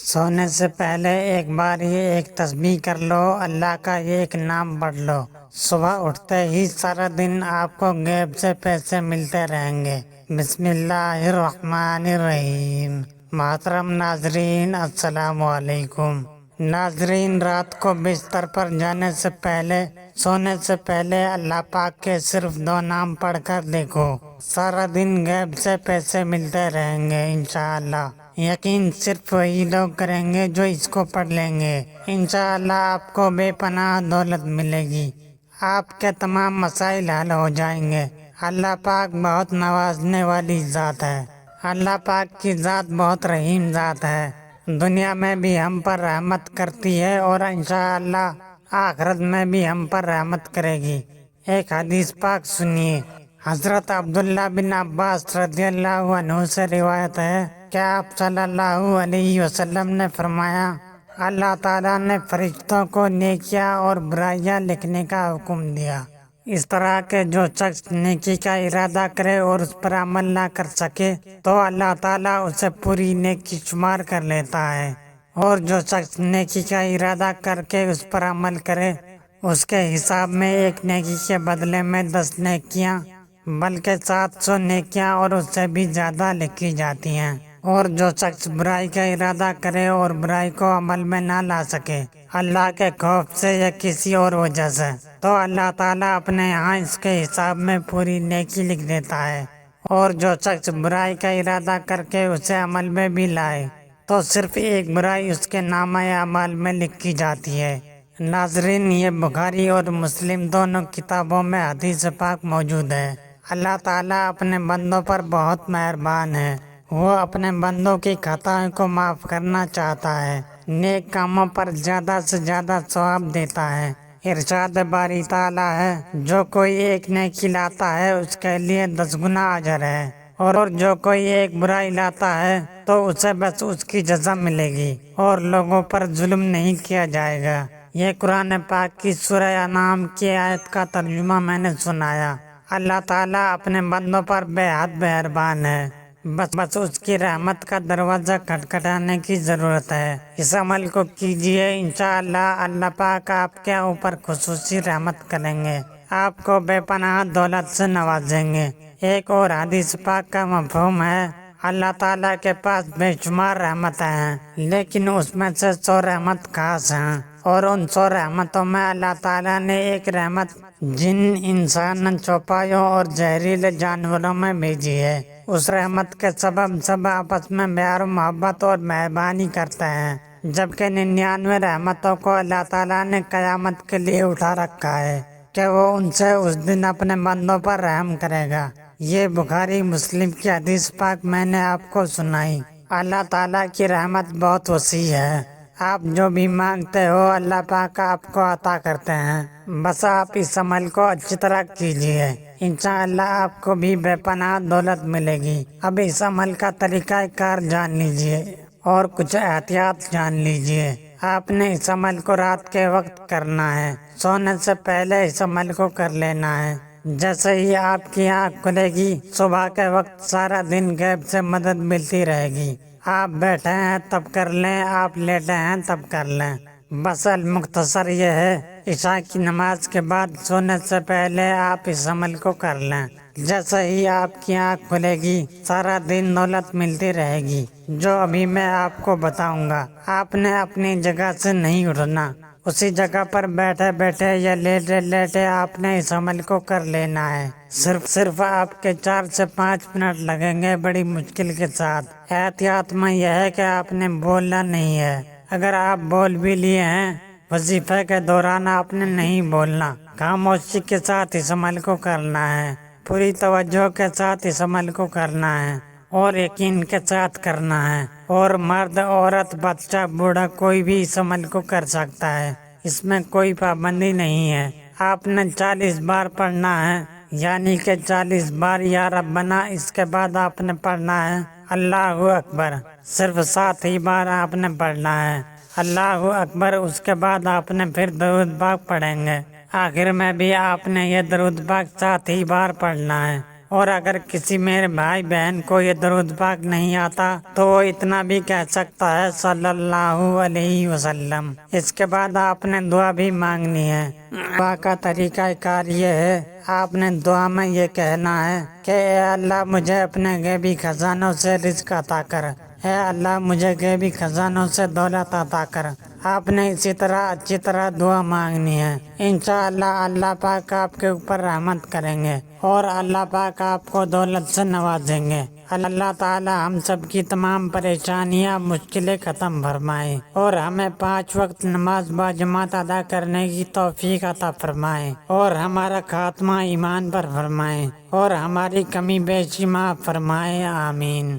سونے سے پہلے ایک بار یہ ایک تسبیح کر لو، اللہ کا یہ ایک نام پڑھ لو، صبح اٹھتے ہی سارا دن آپ کو غیب سے پیسے ملتے رہیں گے۔ بسم اللہ الرحمن الرحیم۔ محترم ناظرین، السلام علیکم۔ ناظرین، رات کو بستر پر جانے سے پہلے، سونے سے پہلے اللہ پاک کے صرف 2 نام پڑھ کر دیکھو، سارا دن غیب سے پیسے ملتے رہیں گے انشاءاللہ۔ یقین صرف وہی لوگ کریں گے جو اس کو پڑھ لیں گے۔ انشاءاللہ آپ کو بے پناہ دولت ملے گی، آپ کے تمام مسائل حل ہو جائیں گے۔ اللہ پاک بہت نوازنے والی ذات ہے۔ اللہ پاک کی ذات بہت رحیم ذات ہے، دنیا میں بھی ہم پر رحمت کرتی ہے اور انشاءاللہ آخرت میں بھی ہم پر رحمت کرے گی۔ ایک حدیث پاک سنیے۔ حضرت عبداللہ بن عباس رضی اللہ عنہ سے روایت ہے کہ آپ صلی اللہ علیہ وسلم نے فرمایا، اللہ تعالیٰ نے فرشتوں کو نیکیاں اور برائیاں لکھنے کا حکم دیا، اس طرح کہ جو شخص نیکی کا ارادہ کرے اور اس پر عمل نہ کر سکے تو اللہ تعالیٰ اسے پوری نیکی شمار کر لیتا ہے، اور جو شخص نیکی کا ارادہ کر کے اس پر عمل کرے اس کے حساب میں 1 نیکی کے بدلے میں 10 نیکیاں بلکہ 700 نیکیاں اور اس سے بھی زیادہ لکھی جاتی ہیں، اور جو شخص برائی کا ارادہ کرے اور برائی کو عمل میں نہ لا سکے اللہ کے خوف سے یا کسی اور وجہ سے، تو اللہ تعالیٰ اپنے یہاں اس کے حساب میں پوری نیکی لکھ دیتا ہے، اور جو شخص برائی کا ارادہ کر کے اسے عمل میں بھی لائے تو صرف 1 برائی اس کے نامہ اعمال میں لکھی جاتی ہے۔ ناظرین، یہ بخاری اور مسلم دونوں کتابوں میں حدیث پاک موجود ہے۔ اللہ تعالیٰ اپنے بندوں پر بہت مہربان ہے، وہ اپنے بندوں کی خطاؤں کو معاف کرنا چاہتا ہے، نیک کاموں پر زیادہ سے زیادہ ثواب دیتا ہے۔ ارشاد باری تعالیٰ ہے، جو کوئی 1 نیکی لاتا ہے اس کے لیے 10 گنا اجر ہے، اور جو کوئی 1 برائی لاتا ہے تو اسے بس اس کی جزا ملے گی، اور لوگوں پر ظلم نہیں کیا جائے گا۔ یہ قرآن پاک کی سورہ انعام کی آیت کا ترجمہ میں نے سنایا۔ اللہ تعالیٰ اپنے بندوں پر بے حد مہربان ہے، بس اس کی رحمت کا دروازہ کھٹکھٹانے کی ضرورت ہے۔ اس عمل کو کیجئے، انشاءاللہ اللہ پاک آپ کے اوپر خصوصی رحمت کریں گے، آپ کو بے پناہ دولت سے نوازیں گے۔ ایک اور حدیث پاک کا مفہوم ہے، اللہ تعالیٰ کے پاس بے شمار رحمتیں ہیں، لیکن اس میں سے 100 رحمت خاص ہیں، اور ان 100 رحمتوں میں اللہ تعالیٰ نے ایک رحمت جن، انسان، چوپایوں اور زہریلے جانوروں میں بھیجی ہے۔ اس رحمت کے سبب سب آپس میں پیار و محبت اور مہربانی کرتے ہیں، جبکہ 99 رحمتوں کو اللہ تعالیٰ نے قیامت کے لیے اٹھا رکھا ہے کہ وہ ان سے اس دن اپنے بندوں پر رحم کرے گا۔ یہ بخاری مسلم کی حدیث پاک میں نے آپ کو سنائی۔ اللہ تعالیٰ کی رحمت بہت وسیع ہے، آپ جو بھی مانگتے ہو اللہ پاک آپ کو عطا کرتے ہیں، بس آپ اس عمل کو اچھی طرح کیجئے، انشاءاللہ آپ کو بھی بے پناہ دولت ملے گی۔ اب اس عمل کا طریقہ کار جان لیجئے اور کچھ احتیاط جان لیجئے۔ آپ نے اس عمل کو رات کے وقت کرنا ہے، سونے سے پہلے اس عمل کو کر لینا ہے۔ جیسے ہی آپ کی آنکھ کھلے گی صبح کے وقت سارا دن غیب سے مدد ملتی رہے گی، آپ بیٹھے ہیں تب کر لیں، آپ لیٹے ہیں تب کر لیں، بس المختصر یہ ہے، عشاء کی نماز کے بعد سونے سے پہلے آپ اس عمل کو کر لیں۔ جیسے ہی آپ کی آنکھ کھلے گی سارا دن دولت ملتی رہے گی، جو ابھی میں آپ کو بتاؤں گا۔ آپ نے اپنی جگہ سے نہیں اٹھنا، اسی جگہ پر بیٹھے بیٹھے یا لیٹے لیٹے آپ نے اس عمل کو کر لینا ہے۔ صرف آپ کے 4 سے 5 منٹ لگیں گے بڑی مشکل کے ساتھ۔ احتیاط میں یہ ہے کہ آپ نے بولنا نہیں ہے، اگر آپ بول بھی لیے ہیں وظیفے کے دوران آپ نے نہیں بولنا، خاموشی کے ساتھ اس عمل کو کرنا ہے، پوری توجہ کے ساتھ اس عمل کو کرنا ہے، اور یقین کے ساتھ کرنا ہے، اور مرد، عورت، بچہ، بوڑھا کوئی بھی اس عمل کو کر سکتا ہے، اس میں کوئی پابندی نہیں ہے۔ آپ نے 40 بار پڑھنا ہے، یعنی کہ 40 بار یا ربنا، اس کے بعد آپ نے پڑھنا ہے اللہ اکبر، صرف 7 ہی بار آپ نے پڑھنا ہے اللہ اکبر، اس کے بعد آپ نے پھر درود پاک پڑھیں گے، آخر میں بھی آپ نے یہ درود پاک 7 ہی بار پڑھنا ہے، اور اگر کسی میرے بھائی بہن کو یہ درود پاک نہیں آتا تو وہ اتنا بھی کہہ سکتا ہے صلی اللہ علیہ وسلم۔ اس کے بعد آپ نے دعا بھی مانگنی ہے۔ دعا کا طریقہ کار یہ ہے، آپ نے دعا میں یہ کہنا ہے کہ اے اللہ مجھے اپنے غیبی خزانوں سے رزق عطا کر، اے اللہ مجھے غیبی خزانوں سے دولت عطا کر۔ آپ نے اسی طرح اچھی طرح دعا مانگنی ہے، انشاءاللہ اللہ پاک آپ کے اوپر رحمت کریں گے اور اللہ پاک آپ کو دولت سے نوازیں گے۔ اللہ تعالی ہم سب کی تمام پریشانیاں مشکلیں ختم فرمائے اور ہمیں 5 وقت نماز باجماعت ادا کرنے کی توفیق عطا فرمائے اور ہمارا خاتمہ ایمان پر فرمائے اور ہماری کمی بیشی معاف فرمائے، آمین۔